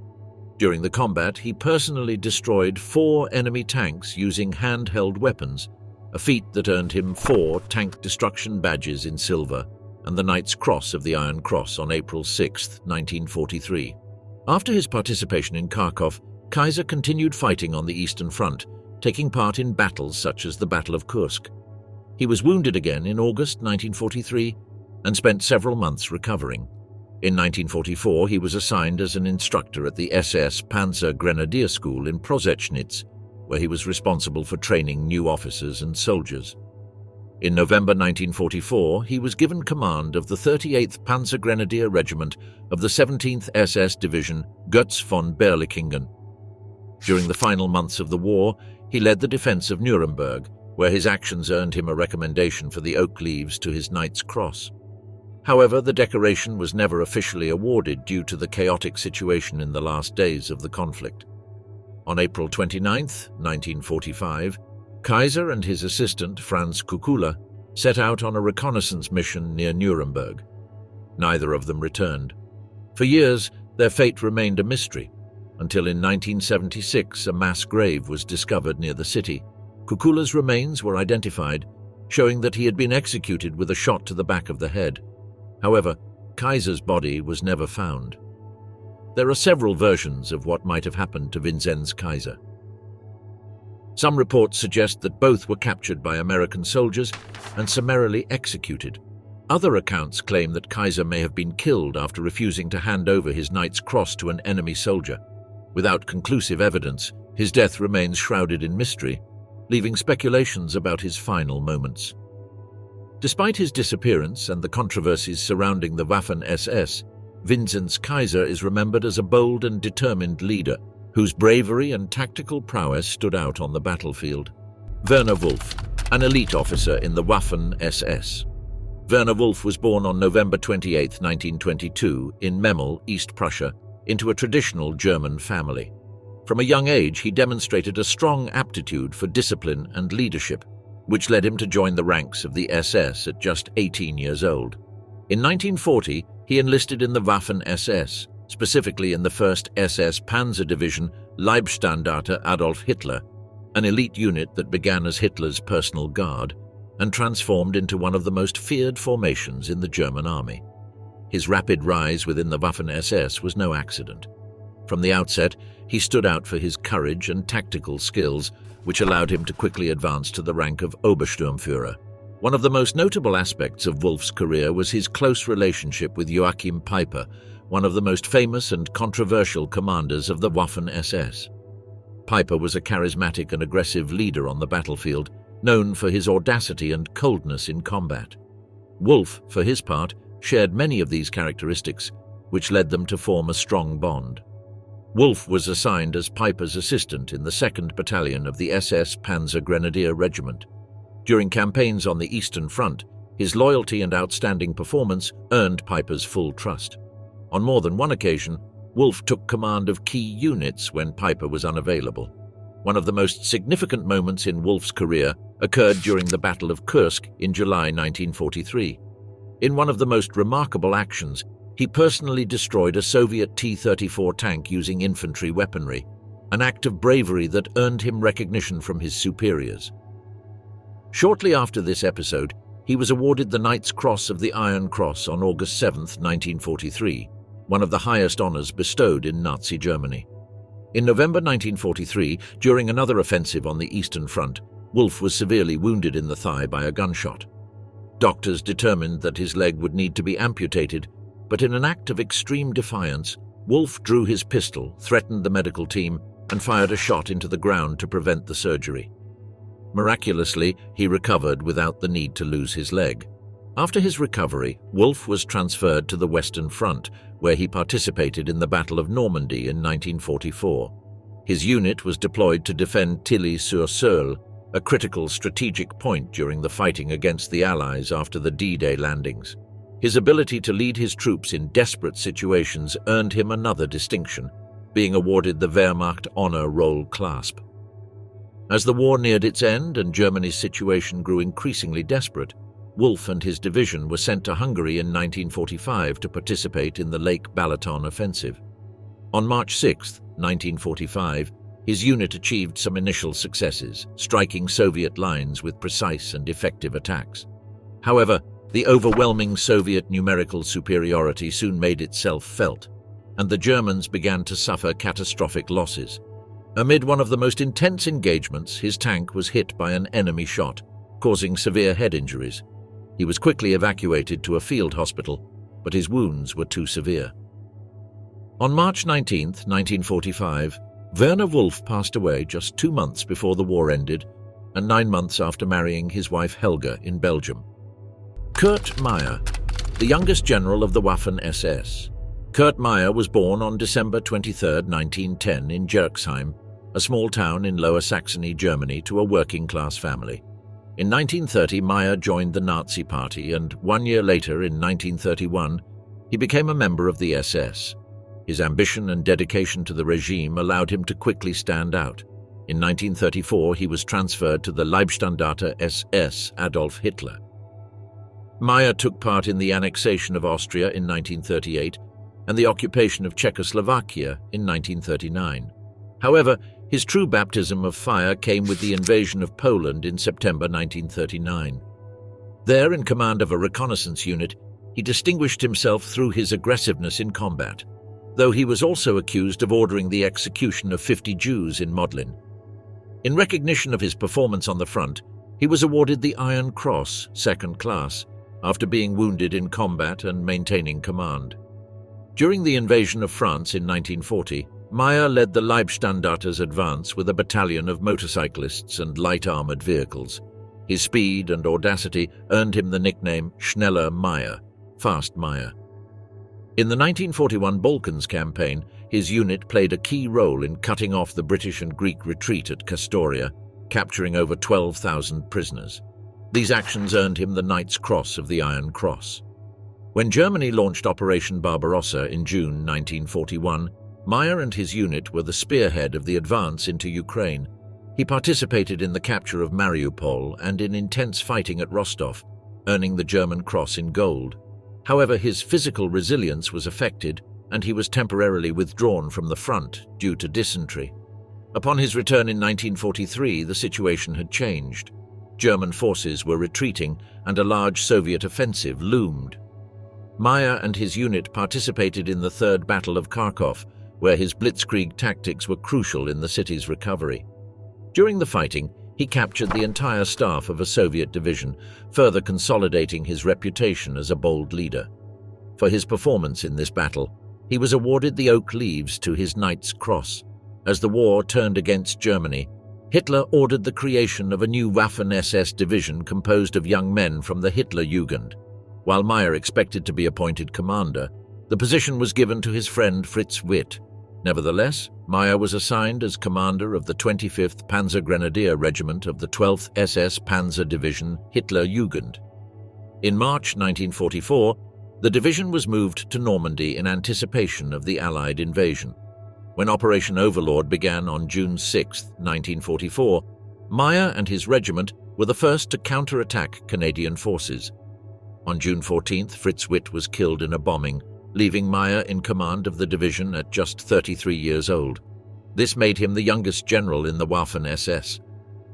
During the combat, he personally destroyed 4 enemy tanks using handheld weapons, a feat that earned him 4 tank destruction badges in silver and the Knight's Cross of the Iron Cross on April 6, 1943. After his participation in Kharkov, Kaiser continued fighting on the Eastern Front, taking part in battles such as the Battle of Kursk. He was wounded again in August 1943 and spent several months recovering. In 1944, he was assigned as an instructor at the SS Panzer Grenadier School in Prozechnitz, where he was responsible for training new officers and soldiers. In November 1944, he was given command of the 38th Panzer Grenadier Regiment of the 17th SS Division Götz von Berlichingen. During the final months of the war, he led the defense of Nuremberg, where his actions earned him a recommendation for the oak leaves to his Knight's Cross. However, the decoration was never officially awarded due to the chaotic situation in the last days of the conflict. On April 29, 1945, Kaiser and his assistant, Franz Kukula, set out on a reconnaissance mission near Nuremberg. Neither of them returned. For years, their fate remained a mystery, until in 1976 a mass grave was discovered near the city. Kukula's remains were identified, showing that he had been executed with a shot to the back of the head. However, Kaiser's body was never found. There are several versions of what might have happened to Vinzenz Kaiser. Some reports suggest that both were captured by American soldiers and summarily executed. Other accounts claim that Kaiser may have been killed after refusing to hand over his Knight's Cross to an enemy soldier. Without conclusive evidence, his death remains shrouded in mystery, leaving speculations about his final moments. Despite his disappearance and the controversies surrounding the Waffen SS, Vinzenz Kaiser is remembered as a bold and determined leader whose bravery and tactical prowess stood out on the battlefield. Werner Wolff, an elite officer in the Waffen SS. Werner Wolff was born on November 28, 1922, in Memel, East Prussia, into a traditional German family. From a young age, he demonstrated a strong aptitude for discipline and leadership, which led him to join the ranks of the SS at just 18 years old. In 1940, he enlisted in the Waffen SS, specifically in the 1st SS Panzer Division Leibstandarte Adolf Hitler, an elite unit that began as Hitler's personal guard and transformed into one of the most feared formations in the German army. His rapid rise within the Waffen SS was no accident. From the outset, he stood out for his courage and tactical skills, which allowed him to quickly advance to the rank of Obersturmführer. One of the most notable aspects of Wolff's career was his close relationship with Joachim Peiper, one of the most famous and controversial commanders of the Waffen SS. Peiper was a charismatic and aggressive leader on the battlefield, known for his audacity and coldness in combat. Wolff, for his part, shared many of these characteristics, which led them to form a strong bond. Wolff was assigned as Peiper's assistant in the 2nd Battalion of the SS Panzer Grenadier Regiment. During campaigns on the Eastern Front, his loyalty and outstanding performance earned Peiper's full trust. On more than one occasion, Wolff took command of key units when Peiper was unavailable. One of the most significant moments in Wolff's career occurred during the Battle of Kursk in July 1943. In one of the most remarkable actions, he personally destroyed a Soviet T-34 tank using infantry weaponry, an act of bravery that earned him recognition from his superiors. Shortly after this episode, he was awarded the Knight's Cross of the Iron Cross on August 7, 1943, one of the highest honors bestowed in Nazi Germany. In November 1943, during another offensive on the Eastern Front, Wolff was severely wounded in the thigh by a gunshot. Doctors determined that his leg would need to be amputated, but in an act of extreme defiance, Wolff drew his pistol, threatened the medical team, and fired a shot into the ground to prevent the surgery. Miraculously, he recovered without the need to lose his leg. After his recovery, Wolff was transferred to the Western Front, where he participated in the Battle of Normandy in 1944. His unit was deployed to defend Tilly-sur-Seulles, a critical strategic point during the fighting against the Allies after the D-Day landings. His ability to lead his troops in desperate situations earned him another distinction, being awarded the Wehrmacht Honor Roll Clasp. As the war neared its end and Germany's situation grew increasingly desperate, Wolff and his division were sent to Hungary in 1945 to participate in the Lake Balaton offensive. On March 6, 1945, his unit achieved some initial successes, striking Soviet lines with precise and effective attacks. However, the overwhelming Soviet numerical superiority soon made itself felt, and the Germans began to suffer catastrophic losses. Amid one of the most intense engagements, his tank was hit by an enemy shot, causing severe head injuries. He was quickly evacuated to a field hospital, but his wounds were too severe. On March 19, 1945, Werner Wolff passed away just 2 months before the war ended and 9 months after marrying his wife Helga in Belgium. Kurt Meyer, the youngest general of the Waffen SS. Kurt Meyer was born on December 23, 1910 in Jerxheim, a small town in Lower Saxony, Germany, to a working-class family. In 1930, Meyer joined the Nazi Party, and 1 year later, in 1931, he became a member of the SS. His ambition and dedication to the regime allowed him to quickly stand out. In 1934, he was transferred to the Leibstandarte SS Adolf Hitler. Meyer took part in the annexation of Austria in 1938 and the occupation of Czechoslovakia in 1939. However, his true baptism of fire came with the invasion of Poland in September 1939. There, in command of a reconnaissance unit, he distinguished himself through his aggressiveness in combat, though he was also accused of ordering the execution of 50 Jews in Modlin. In recognition of his performance on the front, he was awarded the Iron Cross, second class, after being wounded in combat and maintaining command. During the invasion of France in 1940, Meyer led the Leibstandarter's advance with a battalion of motorcyclists and light-armored vehicles. His speed and audacity earned him the nickname Schneller Meyer, Fast Meyer. In the 1941 Balkans campaign, his unit played a key role in cutting off the British and Greek retreat at Kastoria, capturing over 12,000 prisoners. These actions earned him the Knight's Cross of the Iron Cross. When Germany launched Operation Barbarossa in June 1941, Meyer and his unit were the spearhead of the advance into Ukraine. He participated in the capture of Mariupol and in intense fighting at Rostov, earning the German Cross in gold. However, his physical resilience was affected, and he was temporarily withdrawn from the front due to dysentery. Upon his return in 1943, the situation had changed. German forces were retreating, and a large Soviet offensive loomed. Meyer and his unit participated in the Third Battle of Kharkov, where his blitzkrieg tactics were crucial in the city's recovery. During the fighting, he captured the entire staff of a Soviet division, further consolidating his reputation as a bold leader. For his performance in this battle, he was awarded the Oak Leaves to his Knight's Cross. As the war turned against Germany, Hitler ordered the creation of a new Waffen SS division composed of young men from the Hitler Jugend. While Meyer expected to be appointed commander, the position was given to his friend Fritz Witt. Nevertheless, Meyer was assigned as commander of the 25th Panzer Grenadier Regiment of the 12th SS Panzer Division Hitler Jugend. In March 1944, the division was moved to Normandy in anticipation of the Allied invasion. When Operation Overlord began on June 6, 1944, Meyer and his regiment were the first to counterattack Canadian forces. On June 14th, Fritz Witt was killed in a bombing, leaving Meyer in command of the division at just 33 years old. This made him the youngest general in the Waffen SS.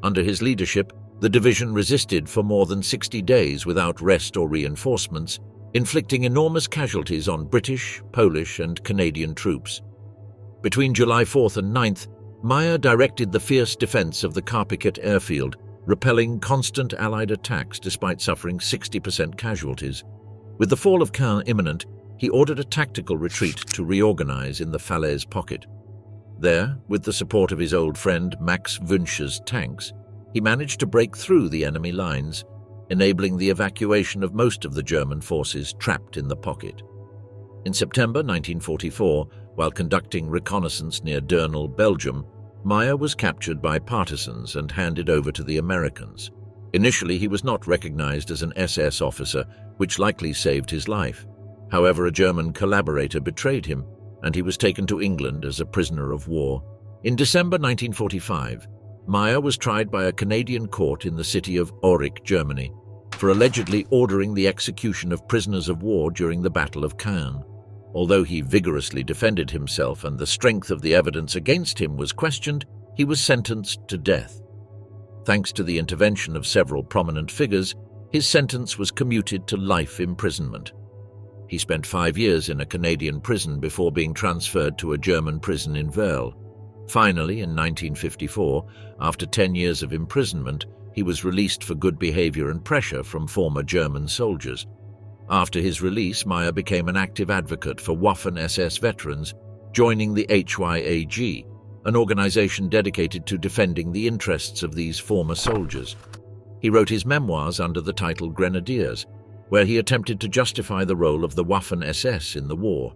Under his leadership, the division resisted for more than 60 days without rest or reinforcements, inflicting enormous casualties on British, Polish, and Canadian troops. Between July 4th and 9th, Meyer directed the fierce defense of the Karpiket airfield, repelling constant Allied attacks despite suffering 60% casualties. With the fall of Caen imminent, he ordered a tactical retreat to reorganize in the Falaise pocket. There, with the support of his old friend Max Wünsch's tanks, he managed to break through the enemy lines, enabling the evacuation of most of the German forces trapped in the pocket. In September 1944, while conducting reconnaissance near Durnal, Belgium, Meyer was captured by partisans and handed over to the Americans. Initially, he was not recognized as an SS officer, which likely saved his life. However, a German collaborator betrayed him, and he was taken to England as a prisoner of war. In December 1945, Meyer was tried by a Canadian court in the city of Aurich, Germany, for allegedly ordering the execution of prisoners of war during the Battle of Caen. Although he vigorously defended himself and the strength of the evidence against him was questioned, he was sentenced to death. Thanks to the intervention of several prominent figures, his sentence was commuted to life imprisonment. He spent 5 years in a Canadian prison before being transferred to a German prison in Werl. Finally, in 1954, after 10 years of imprisonment, he was released for good behavior and pressure from former German soldiers. After his release, Meyer became an active advocate for Waffen SS veterans, joining the HYAG, an organization dedicated to defending the interests of these former soldiers. He wrote his memoirs under the title Grenadiers, where he attempted to justify the role of the Waffen SS in the war.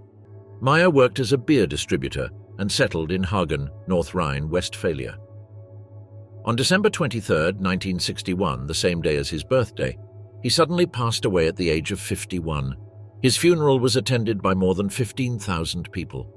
Meyer worked as a beer distributor and settled in Hagen, North Rhine-Westphalia. On December 23, 1961, the same day as his birthday, he suddenly passed away at the age of 51. His funeral was attended by more than 15,000 people.